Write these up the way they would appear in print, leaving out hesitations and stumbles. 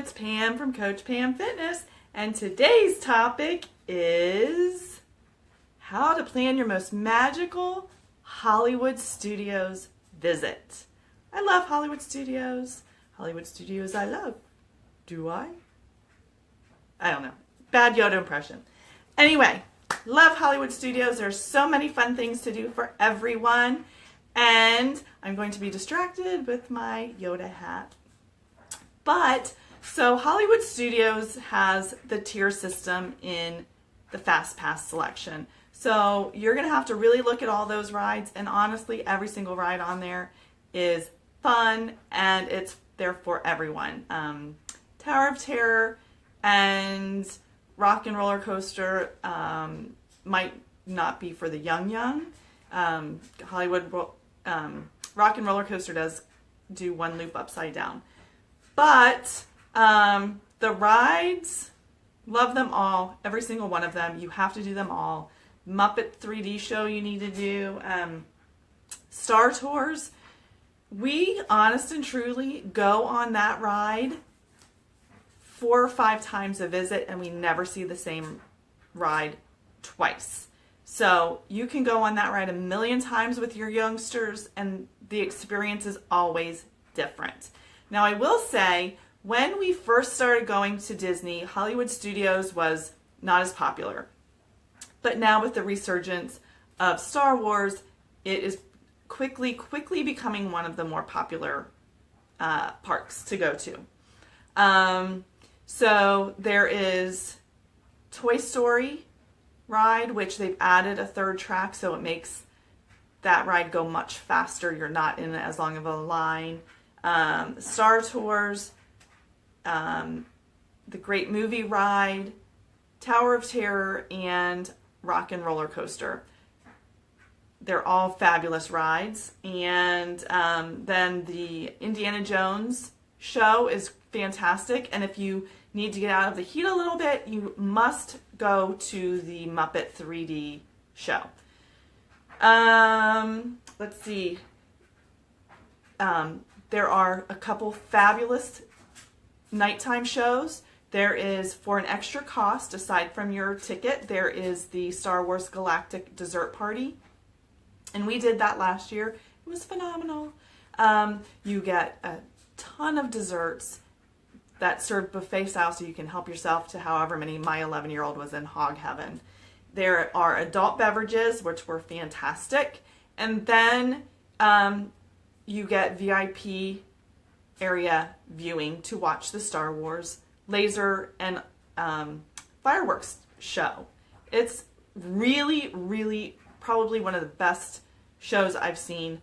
it's Pam from Coach Pam Fitness, and today's topic is how to plan your most magical Hollywood Studios visit. I love Hollywood Studios. Hollywood Studios I love. Do I? I don't know. Bad Yoda impression. Anyway, love Hollywood Studios. There's so many fun things to do for everyone. And I'm going to be distracted with my Yoda hat. So Hollywood Studios has the tier system in the Fastpass selection. So you're going to have to really look at all those rides, and honestly, every single ride on there is fun, and it's there for everyone. Tower of Terror and Rock and Roller Coaster might not be for the young. Hollywood Rock and Roller Coaster does do one loop upside down. But the rides, love them all, every single one of them. You have to do them all. Muppet 3D show you need to do. Star Tours. We, honest and truly, go on that ride 4 or 5 times a visit, and we never see the same ride twice. So you can go on that ride 1,000,000 times with your youngsters, and the experience is always different. Now, I will say, when we first started going to Disney, Hollywood Studios was not as popular. But now with the resurgence of Star Wars, it is quickly becoming one of the more popular parks to go to. So there is Toy Story ride, which they've added a 3rd track, so it makes that ride go much faster. You're not in as long of a line. Star Tours, the Great Movie Ride, Tower of Terror, and Rock and Roller Coaster. They're all fabulous rides. And then the Indiana Jones show is fantastic. And if you need to get out of the heat a little bit, you must go to the Muppet 3D show. Let's see. There are a couple fabulous nighttime shows. There is, for an extra cost, aside from your ticket, there is the Star Wars Galactic Dessert Party. And we did that last year. It was phenomenal. You get a ton of desserts that serve buffet style, so you can help yourself to however many. My 11-year-old was in hog heaven. There are adult beverages, which were fantastic. And then you get VIP area viewing to watch the Star Wars laser and fireworks show. It's really probably one of the best shows I've seen.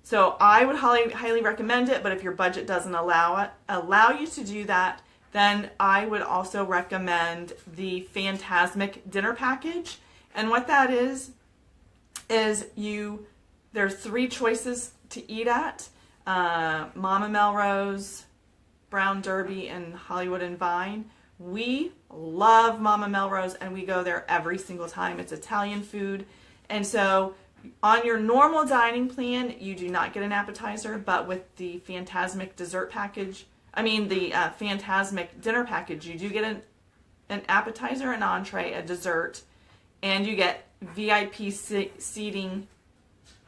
So I would highly recommend it, but if your budget doesn't allow you to do that, then I would also recommend the Phantasmic dinner package. And what that is there's 3 choices to eat at. Mama Melrose, Brown Derby, and Hollywood and Vine. We love Mama Melrose, and we go there every single time. It's Italian food. And so on your normal dining plan, you do not get an appetizer, but with the Phantasmic dessert package, the Phantasmic dinner package, you do get an appetizer, an entree, a dessert, and you get VIP seating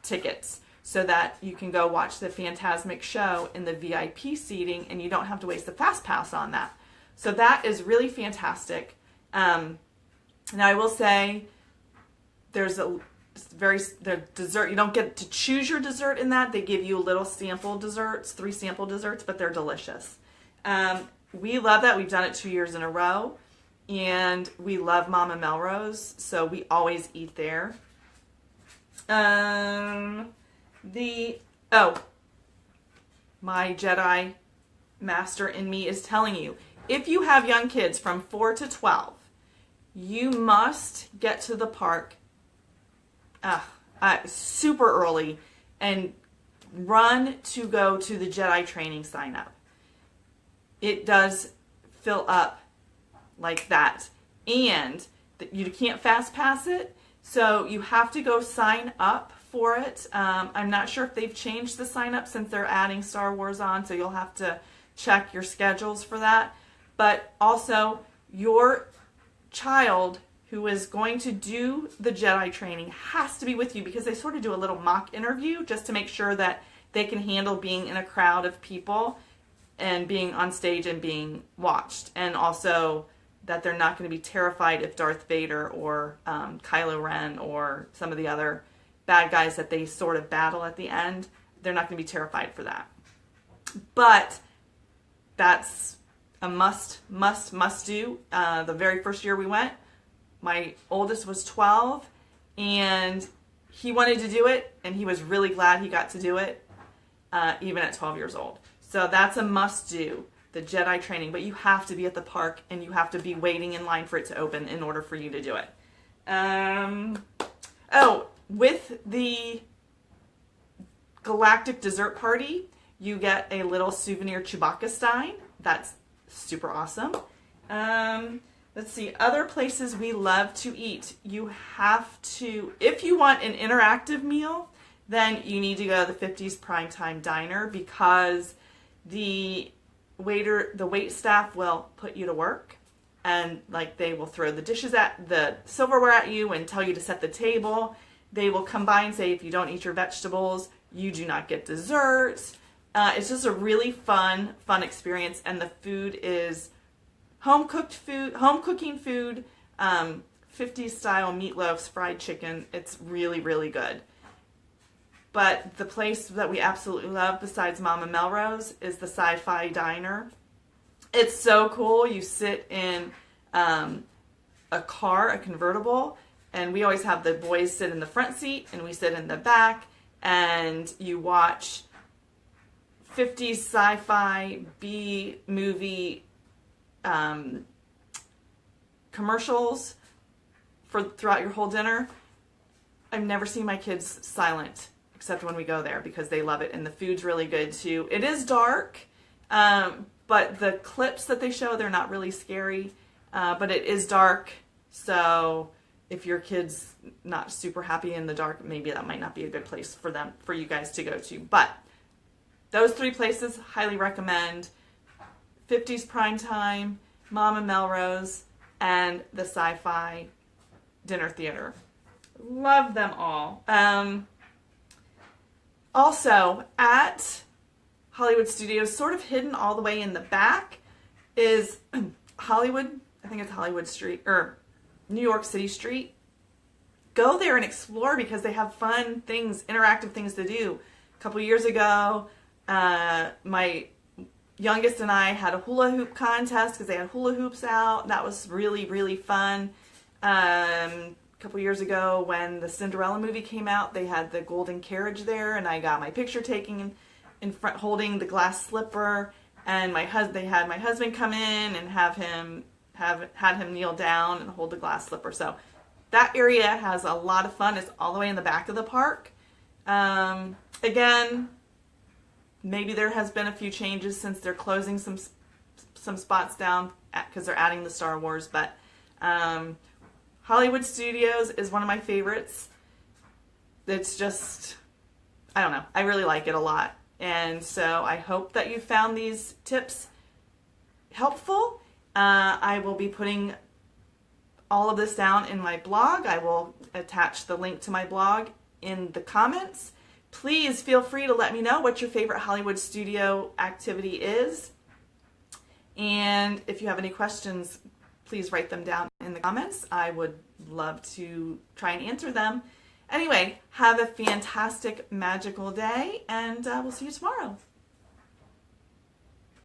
tickets so that you can go watch the Phantasmic show in the VIP seating, and you don't have to waste the Fastpass on that. So that is really fantastic. Now I will say there's the dessert. You don't get to choose your dessert in that. They give you little sample desserts, 3 sample desserts, but they're delicious. We love that. We've done it 2 years in a row, and we love Mama Melrose, so we always eat there. My Jedi master in me is telling you, if you have young kids from 4 to 12, you must get to the park super early and run to go to the Jedi Training sign up. It does fill up like that. And you can't fast pass it, so you have to go sign up for it. I'm not sure if they've changed the sign up since they're adding Star Wars on, so you'll have to check your schedules for that. But also, your child who is going to do the Jedi training has to be with you, because they sort of do a little mock interview just to make sure that they can handle being in a crowd of people and being on stage and being watched. And also that they're not going to be terrified if Darth Vader or Kylo Ren or some of the other bad guys that they sort of battle at the end, they're not going to be terrified for that. But that's a must do. The very first year we went, my oldest was 12, and he wanted to do it, and he was really glad he got to do it, even at 12 years old. So that's a must do, the Jedi training. But you have to be at the park, and you have to be waiting in line for it to open in order for you to do it. With the Galactic Dessert Party, you get a little souvenir Chewbacca stein. That's super awesome. Let's see, other places we love to eat. You have to, if you want an interactive meal, then you need to go to the 50s Primetime Diner, because the wait staff will put you to work, and like they will throw the dishes at the silverware at you and tell you to set the table. They will come by and say, if you don't eat your vegetables, you do not get desserts. It's just a really fun experience, and the food is home cooking food, 50s style meatloafs, fried chicken. It's really, really good. But the place that we absolutely love besides Mama Melrose is the Sci-Fi Diner. It's so cool. You sit in a car, a convertible, and we always have the boys sit in the front seat and we sit in the back, and you watch 50s sci-fi B-movie commercials throughout your whole dinner. I've never seen my kids silent except when we go there, because they love it, and the food's really good too. It is dark, but the clips that they show, they're not really scary, but it is dark, so if your kid's not super happy in the dark, maybe that might not be a good place for you guys to go to. But those three places, highly recommend. 50s Primetime, Mama Melrose, and the Sci-Fi Dinner Theater. Love them all. Also, at Hollywood Studios, sort of hidden all the way in the back, is Hollywood, I think it's Hollywood Street, or New York City Street. Go there and explore, because they have fun things, interactive things to do. A couple years ago, my youngest and I had a hula hoop contest because they had hula hoops out. That was really, really fun. A couple years ago, when the Cinderella movie came out, they had the golden carriage there, and I got my picture taken in front holding the glass slipper, and they had my husband come in and had him kneel down and hold the glass slipper. So that area has a lot of fun. It's all the way in the back of the park. Again, maybe there has been a few changes since they're closing some spots down because they're adding the Star Wars, but Hollywood Studios is one of my favorites. It's just, I don't know, I really like it a lot. And so I hope that you found these tips helpful. I will be putting all of this down in my blog. I will attach the link to my blog in the comments. Please feel free to let me know what your favorite Hollywood studio activity is. And if you have any questions, please write them down in the comments. I would love to try and answer them. Anyway, have a fantastic, magical day, and we'll see you tomorrow.